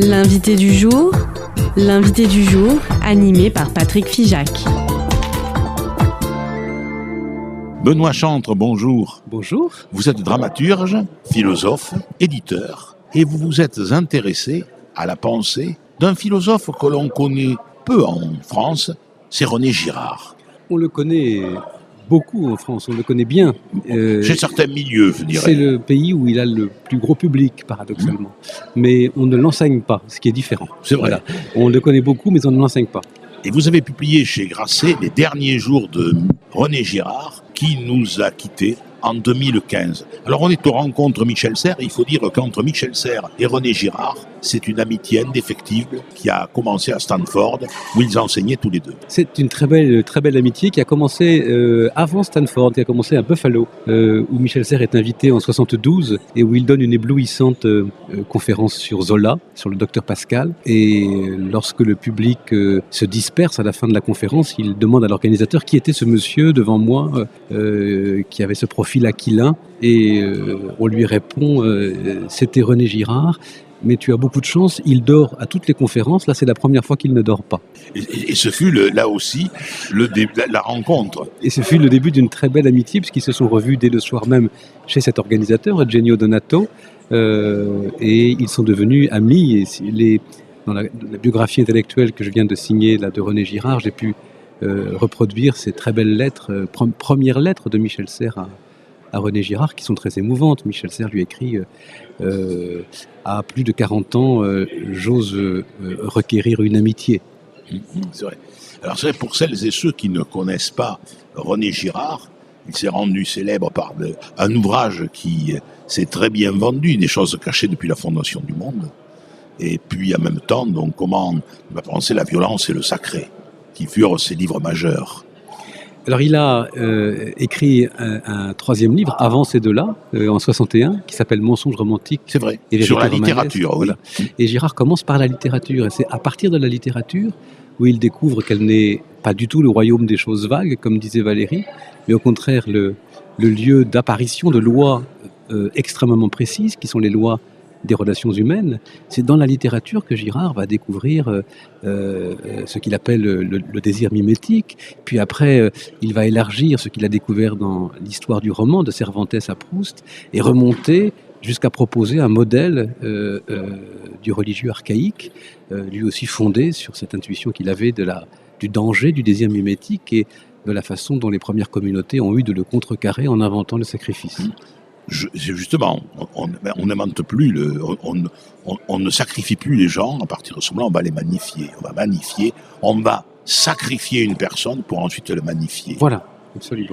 L'invité du jour, animé par Patrick Figeac. Benoît Chantre, bonjour. Bonjour. Vous êtes dramaturge, philosophe, éditeur, et vous vous êtes intéressé à la pensée d'un philosophe que l'on connaît peu en France, c'est René Girard. On le connaît beaucoup en France, on le connaît bien. Chez certains milieux, je dirais. C'est le pays où il a le plus gros public, paradoxalement. Mais on ne l'enseigne pas, ce qui est différent. C'est vrai. Voilà. On le connaît beaucoup, mais on ne l'enseigne pas. Et vous avez publié chez Grasset les derniers jours de René Girard, qui nous a quittés en 2015. Alors on est aux rencontres Michel Serres, et il faut dire qu'entre Michel Serres et René Girard, c'est une amitié indéfectible qui a commencé à Stanford, où ils enseignaient tous les deux. C'est une très belle amitié qui a commencé avant Stanford, qui a commencé à Buffalo, où Michel Serres est invité en 72 et où il donne une éblouissante conférence sur Zola, sur le docteur Pascal. Et lorsque le public se disperse à la fin de la conférence, il demande à l'organisateur qui était ce monsieur devant moi, qui avait ce profil aquilin, et on lui répond c'était René Girard. Mais tu as beaucoup de chance, il dort à toutes les conférences, là c'est la première fois qu'il ne dort pas. Et ce fut là aussi la rencontre. Et ce fut le début d'une très belle amitié, puisqu'ils se sont revus dès le soir même chez cet organisateur, Eugenio Donato, et ils sont devenus amis. Et dans la biographie intellectuelle que je viens de signer là, de René Girard, j'ai pu reproduire ces très belles lettres, premières lettres de Michel Serres à René Girard, qui sont très émouvantes. Michel Serres lui écrit à plus de 40 ans, j'ose requérir une amitié. C'est vrai. Alors c'est vrai, pour celles et ceux qui ne connaissent pas René Girard, il s'est rendu célèbre par un ouvrage qui s'est très bien vendu, Des choses cachées depuis la fondation du monde. Et puis en même temps, donc, comment on va penser la violence et le sacré, qui furent ses livres majeurs. Alors il a écrit un troisième livre avant ces deux-là, en 61, qui s'appelle Mensonges romantiques. C'est vrai, sur la littérature, oui. Voilà. Et Girard commence par la littérature, et c'est à partir de la littérature où il découvre qu'elle n'est pas du tout le royaume des choses vagues, comme disait Valérie, mais au contraire le lieu d'apparition de lois extrêmement précises, qui sont les lois des relations humaines. C'est dans la littérature que Girard va découvrir ce qu'il appelle le désir mimétique. Puis après, il va élargir ce qu'il a découvert dans l'histoire du roman, de Cervantes à Proust, et remonter jusqu'à proposer un modèle du religieux archaïque, lui aussi fondé sur cette intuition qu'il avait du danger du désir mimétique et de la façon dont les premières communautés ont eu de le contrecarrer en inventant le sacrifice. Justement, on n'invente plus, on ne sacrifie plus les gens. À partir de ce moment, on va les magnifier. On va sacrifier une personne pour ensuite le magnifier. Voilà, absolument.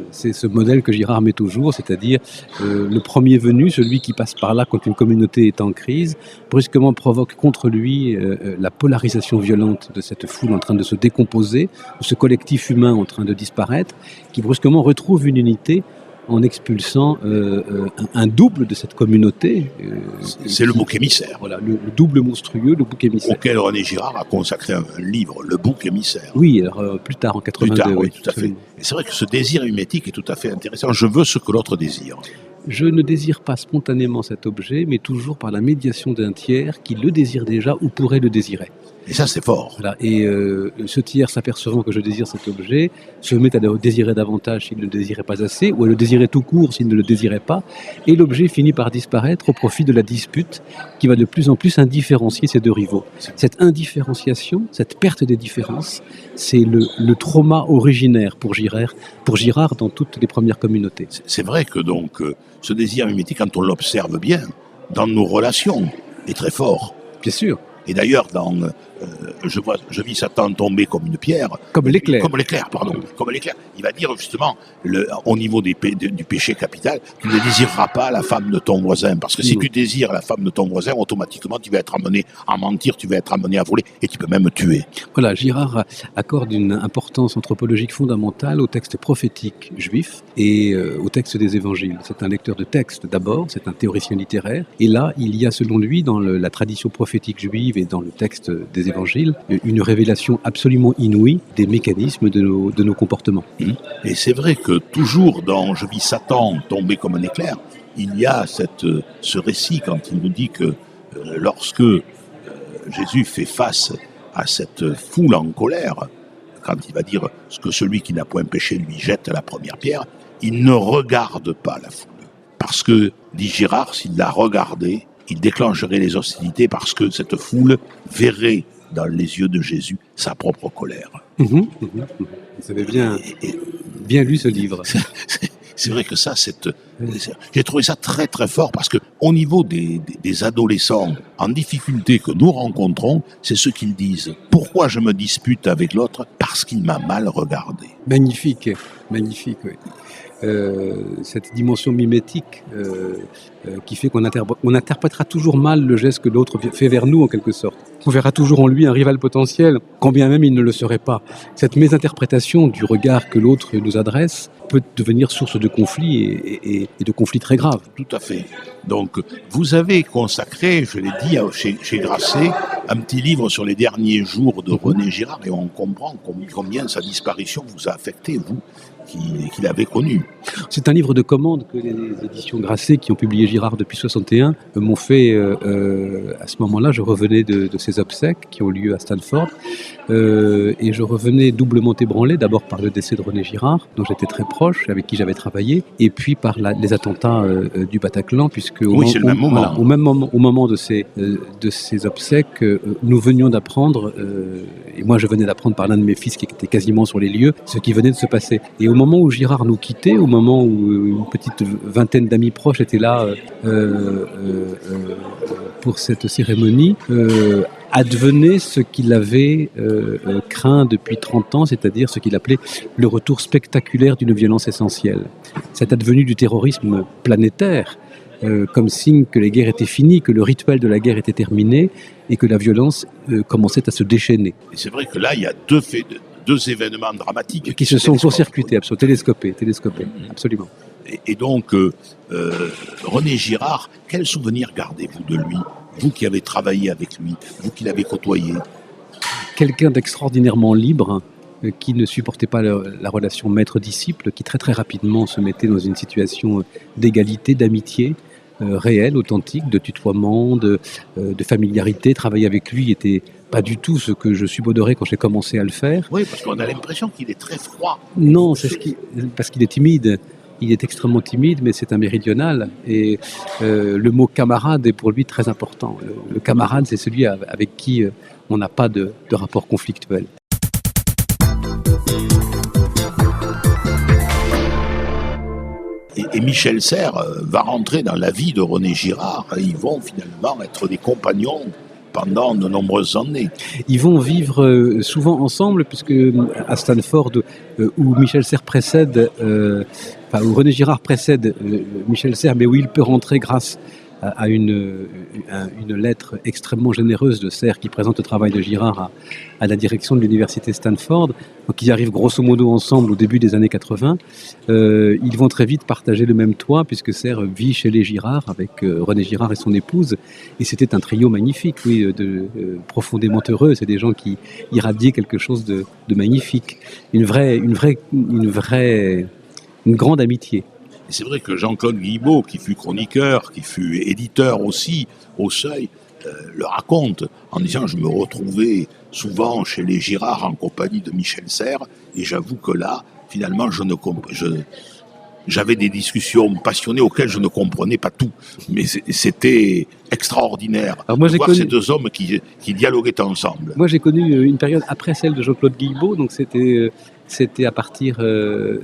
C'est ce modèle que Girard met toujours, c'est-à-dire le premier venu, celui qui passe par là quand une communauté est en crise, brusquement provoque contre lui la polarisation violente de cette foule en train de se décomposer, de ce collectif humain en train de disparaître, qui brusquement retrouve une unité en expulsant un double de cette communauté. C'est le bouc émissaire. Voilà, le double monstrueux, le bouc émissaire. Auquel René Girard a consacré un livre, Le bouc émissaire. Oui, alors plus tard, en 82. Plus tard, oui, tout à fait. Et c'est vrai que ce désir mimétique est tout à fait intéressant. Je veux ce que l'autre désire. Je ne désire pas spontanément cet objet, mais toujours par la médiation d'un tiers qui le désire déjà ou pourrait le désirer. Et ça, c'est fort. Voilà. Et ce tiers, s'apercevant que je désire cet objet, se met à le désirer davantage s'il ne le désirait pas assez, ou à le désirer tout court s'il ne le désirait pas, et l'objet finit par disparaître au profit de la dispute qui va de plus en plus indifférencier ces deux rivaux. Cette indifférenciation, cette perte des différences, c'est le trauma originaire pour Girard dans toutes les premières communautés. C'est vrai que donc ce désir mimétique, quand on l'observe bien, dans nos relations, est très fort. Bien sûr. Et d'ailleurs, je vis Satan tomber comme une pierre. Comme l'éclair. Comme l'éclair. Il va dire justement, au niveau du péché capital, tu ne désireras pas la femme de ton voisin. Parce que si tu désires la femme de ton voisin, automatiquement, tu vas être amené à mentir, tu vas être amené à voler, et tu peux même tuer. Voilà, Girard accorde une importance anthropologique fondamentale au texte prophétique juif et au texte des évangiles. C'est un lecteur de texte d'abord, c'est un théoricien littéraire. Et là, il y a selon lui, dans la tradition prophétique juive et dans le texte des évangiles, une révélation absolument inouïe des mécanismes de nos comportements. Et c'est vrai que toujours dans Je vis Satan tomber comme un éclair, il y a ce récit quand il nous dit que lorsque Jésus fait face à cette foule en colère, quand il va dire que celui qui n'a point péché lui jette la première pierre, il ne regarde pas la foule. Parce que, dit Girard, s'il la regardait, il déclencherait les hostilités parce que cette foule verrait dans les yeux de Jésus sa propre colère. Vous avez bien lu ce livre. C'est vrai que ça, j'ai trouvé ça très très fort parce que au niveau des adolescents en difficulté que nous rencontrons, c'est ce qu'ils disent. Pourquoi je me dispute avec l'autre? Parce qu'il m'a mal regardé. Magnifique, oui. Cette dimension mimétique qui fait qu'on interprétera toujours mal le geste que l'autre fait vers nous en quelque sorte. On verra toujours en lui un rival potentiel, quand bien même il ne le serait pas. Cette mésinterprétation du regard que l'autre nous adresse peut devenir source de conflits et de conflits très graves. Tout à fait. Donc, vous avez consacré, je l'ai dit, chez Grasset, un petit livre sur les derniers jours de René Girard, et on comprend combien sa disparition vous a affecté, vous, qui l'avez connu. C'est un livre de commande que les éditions Grasset, qui ont publié Girard depuis 61, m'ont fait à ce moment-là. Je revenais de ces obsèques qui ont lieu à Stanford, et je revenais doublement ébranlé, d'abord par le décès de René Girard, dont j'étais très proche, avec qui j'avais travaillé, et puis par les attentats du Bataclan, puisque au moment de ces obsèques, nous venions d'apprendre, et moi je venais d'apprendre par l'un de mes fils qui était quasiment sur les lieux, ce qui venait de se passer. Et au moment où Girard nous quittait, au moment où une petite vingtaine d'amis proches étaient là pour cette cérémonie, advenait ce qu'il avait craint depuis 30 ans, c'est-à-dire ce qu'il appelait le retour spectaculaire d'une violence essentielle. Cette advenue du terrorisme planétaire, comme signe que les guerres étaient finies, que le rituel de la guerre était terminé et que la violence commençait à se déchaîner. Et c'est vrai que là, il y a deux événements dramatiques qui se sont court-circuités, télescopés, absolument. Et donc, René Girard, quel souvenir gardez-vous de lui? Vous qui avez travaillé avec lui, vous qui l'avez côtoyé. Quelqu'un d'extraordinairement libre, qui ne supportait pas la relation maître-disciple, qui très très rapidement se mettait dans une situation d'égalité, d'amitié, réelle, authentique, de tutoiement, de familiarité. Travailler avec lui était pas du tout ce que je subodorais quand j'ai commencé à le faire. Oui, parce qu'on a l'impression qu'il est très froid. Non, parce qu'il est timide. Il est extrêmement timide, mais c'est un méridional. Et le mot camarade est pour lui très important. Le camarade, c'est celui avec qui on n'a pas de rapport conflictuel. Et Michel Serres va rentrer dans la vie de René Girard. Ils vont finalement être des compagnons pendant de nombreuses années. Ils vont vivre souvent ensemble, puisque à Stanford, où Michel Serres précède, où René Girard précède Michel Serres, mais où il peut rentrer grâce à une lettre extrêmement généreuse de Serres qui présente le travail de Girard à la direction de l'université Stanford. Donc ils arrivent grosso modo ensemble au début des années 80. Ils vont très vite partager le même toit, puisque Serres vit chez les Girard avec René Girard et son épouse. Et c'était un trio magnifique, profondément heureux. C'est des gens qui irradiaient quelque chose de magnifique. Une grande amitié. Et c'est vrai que Jean-Claude Guilbault, qui fut chroniqueur, qui fut éditeur aussi au Seuil, le raconte en disant « Je me retrouvais souvent chez les Girard en compagnie de Michel Serres, et j'avoue que là, finalement, j'avais des discussions passionnées auxquelles je ne comprenais pas tout. Mais c'était extraordinaire de voir ces deux hommes qui dialoguaient ensemble. » Moi, j'ai connu une période après celle de Jean-Claude Guilbault, donc c'était à partir de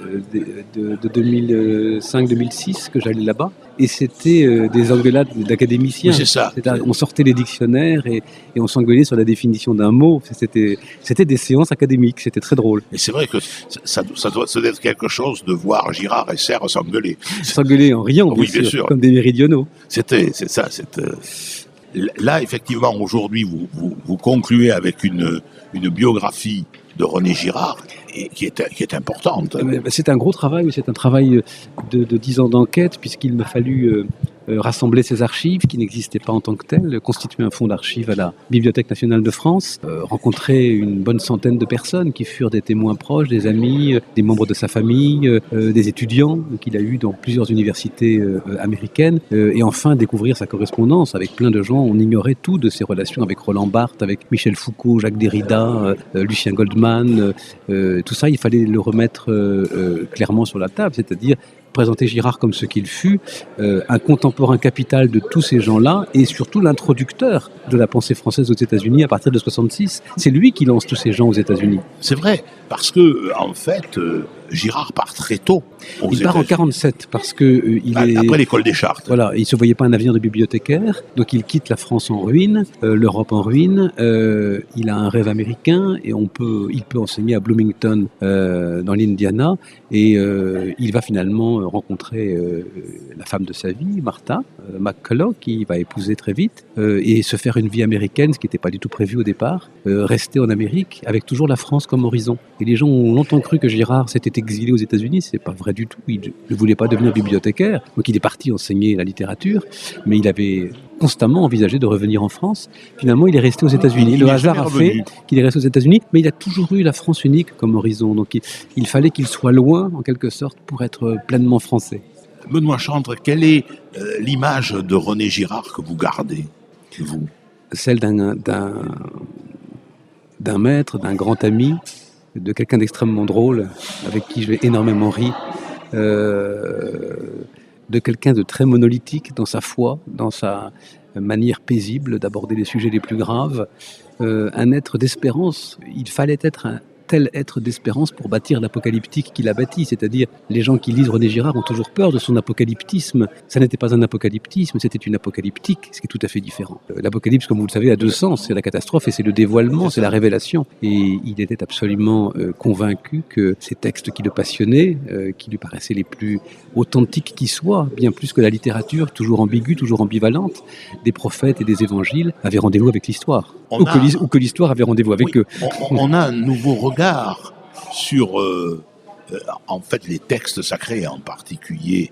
2005-2006 que j'allais là-bas. Et c'était des engueulades d'académiciens. Oui, c'est ça. On sortait les dictionnaires et on s'engueulait sur la définition d'un mot. C'était des séances académiques, c'était très drôle. Et c'est vrai que ça doit être quelque chose de voir Girard et Serres s'engueuler. S'engueuler en riant, bien sûr, comme des méridionaux. C'est ça. Là, effectivement, aujourd'hui, vous concluez avec une biographie de René Girard, qui est importante. C'est un gros travail, c'est un travail de 10 ans d'enquête, puisqu'il m'a fallu rassembler ses archives qui n'existaient pas en tant que telles, constituer un fonds d'archives à la Bibliothèque nationale de France, rencontrer une bonne centaine de personnes qui furent des témoins proches, des amis, des membres de sa famille, des étudiants qu'il a eu dans plusieurs universités américaines, et enfin découvrir sa correspondance avec plein de gens. On ignorait tout de ses relations avec Roland Barthes, avec Michel Foucault, Jacques Derrida, Lucien Goldman, tout ça, il fallait le remettre clairement sur la table, c'est-à-dire présenter Girard comme ce qu'il fut, un contemporain capital de tous ces gens-là et surtout l'introducteur de la pensée française aux États-Unis à partir de 1966. C'est lui qui lance tous ces gens aux États-Unis. C'est vrai, parce que en fait, Girard part très tôt aux Il part en 1947 parce que après l'école des Chartes. Voilà, il ne se voyait pas un avenir de bibliothécaire, donc il quitte la France en ruine, l'Europe en ruine. Il a un rêve américain et il peut enseigner à Bloomington dans l'Indiana et il va finalement rencontrer la femme de sa vie, Martha McCulloch, qui va épouser très vite et se faire une vie américaine, ce qui n'était pas du tout prévu au départ, rester en Amérique avec toujours la France comme horizon. Et les gens ont longtemps cru que Girard s'était exilé aux États-Unis, c'est pas vrai du tout. Il ne voulait pas devenir bibliothécaire, donc il est parti enseigner la littérature, mais il avait constamment envisagé de revenir en France. Finalement, il est resté aux États-Unis. Le hasard a fait qu'il est resté aux États-Unis, mais il a toujours eu la France unique comme horizon. Donc il fallait qu'il soit loin, en quelque sorte, pour être pleinement français. Benoît Chantre, quelle est l'image de René Girard que vous gardez, vous ? Celle d'un maître, d'un grand ami, de quelqu'un d'extrêmement drôle, avec qui j'ai énormément ri, de quelqu'un de très monolithique dans sa foi, dans sa manière paisible d'aborder les sujets les plus graves, un être d'espérance. Il fallait être un tel être d'espérance pour bâtir l'apocalyptique qu'il a bâti, c'est-à-dire les gens qui lisent René Girard ont toujours peur de son apocalyptisme. Ça n'était pas un apocalyptisme, c'était une apocalyptique, ce qui est tout à fait différent. L'apocalypse, comme vous le savez, a deux sens, c'est la catastrophe et c'est le dévoilement, c'est la révélation. Et il était absolument convaincu que ces textes qui le passionnaient, qui lui paraissaient les plus authentiques qui soient, bien plus que la littérature, toujours ambiguë, toujours ambivalente, des prophètes et des évangiles, avaient rendez-vous avec l'histoire. Ou que l'histoire avait rendez-vous avec eux. On a un nouveau regard sur en fait les textes sacrés, en particulier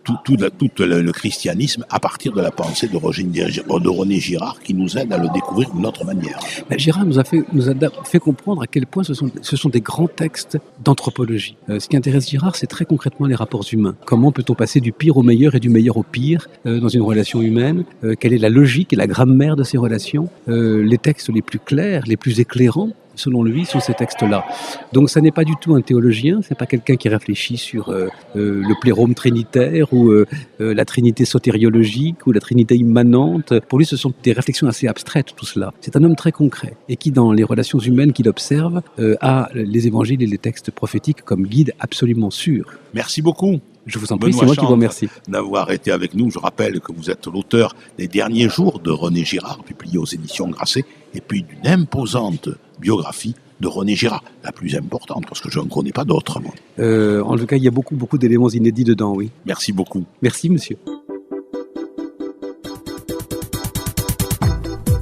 tout le christianisme, à partir de la pensée de René Girard, qui nous aide à le découvrir d'une autre manière. Girard nous a fait comprendre à quel point ce sont des grands textes d'anthropologie. Ce qui intéresse Girard, c'est très concrètement les rapports humains. Comment peut-on passer du pire au meilleur et du meilleur au pire dans une relation humaine ? Quelle est la logique et la grammaire de ces relations ? Les textes les plus clairs, les plus éclairants, selon lui, sont ces textes-là. Donc ça n'est pas du tout un théologien, c'est pas quelqu'un qui réfléchit sur le plérome trinitaire ou la trinité sotériologique ou la trinité immanente. Pour lui, ce sont des réflexions assez abstraites, tout cela. C'est un homme très concret et qui, dans les relations humaines qu'il observe, a les évangiles et les textes prophétiques comme guide absolument sûr. Merci beaucoup. Je vous en prie, c'est moi qui vous remercie d'avoir été avec nous. Je rappelle que vous êtes l'auteur des Derniers jours de René Girard, publié aux éditions Grasset, et puis d'une imposante biographie de René Girard, la plus importante, parce que je ne connais pas d'autres. En tout cas, il y a beaucoup d'éléments inédits dedans, oui. Merci beaucoup. Merci, monsieur.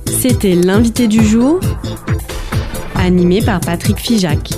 C'était l'invité du jour, animé par Patrick Figeac.